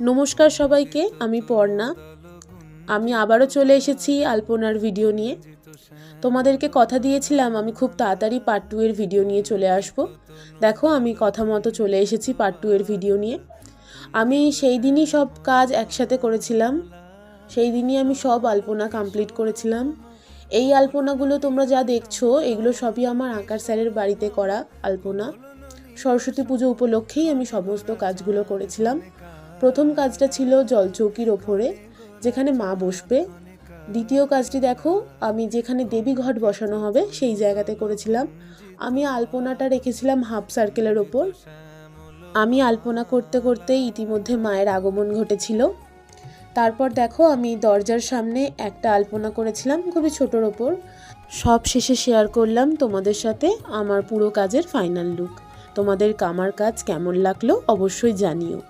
নমস্কার সবাইকে, আমি পর্ণা। আমি আবারও চলে এসেছি আলপনার ভিডিও নিয়ে। তোমাদেরকে কথা দিয়েছিলাম আমি খুব তাড়াতাড়ি পার্ট 2 এর ভিডিও নিয়ে চলে আসব। দেখো আমি কথা মতো চলে এসেছি পার্ট 2 এর ভিডিও নিয়ে। আমি সেই দিনই সব কাজ একসাথে করেছিলাম, সেই দিনই আমি সব আলপনা কমপ্লিট করেছিলাম। এই আলপনাগুলো তোমরা যা দেখছো এগুলো সবই আমার আঁকার স্যারের বাড়িতে করা আলপনা। সরস্বতী পুজো উপলক্ষেই আমি সমস্ত কাজগুলো করেছিলাম। প্রথম কাজটা ছিল জলচৌকির ওপরে, যেখানে মা বসবে। দ্বিতীয় কাজটি দেখো, আমি যেখানে দেবী ঘট বসানো হবে সেই জায়গাতে করেছিলাম। আমি আলপনাটা রেখেছিলাম হাফ সার্কেলের ওপর। আমি আলপনা করতে করতেই ইতিমধ্যে মায়ের আগমন ঘটেছিল। তারপর দেখো আমি দরজার সামনে একটা আলপনা করেছিলাম খুবই ছোটোর ওপর। সব শেষে শেয়ার করলাম তোমাদের সাথে আমার পুরো কাজের ফাইনাল লুক। তোমাদের আমার কাজ কেমন লাগলো অবশ্যই জানিও।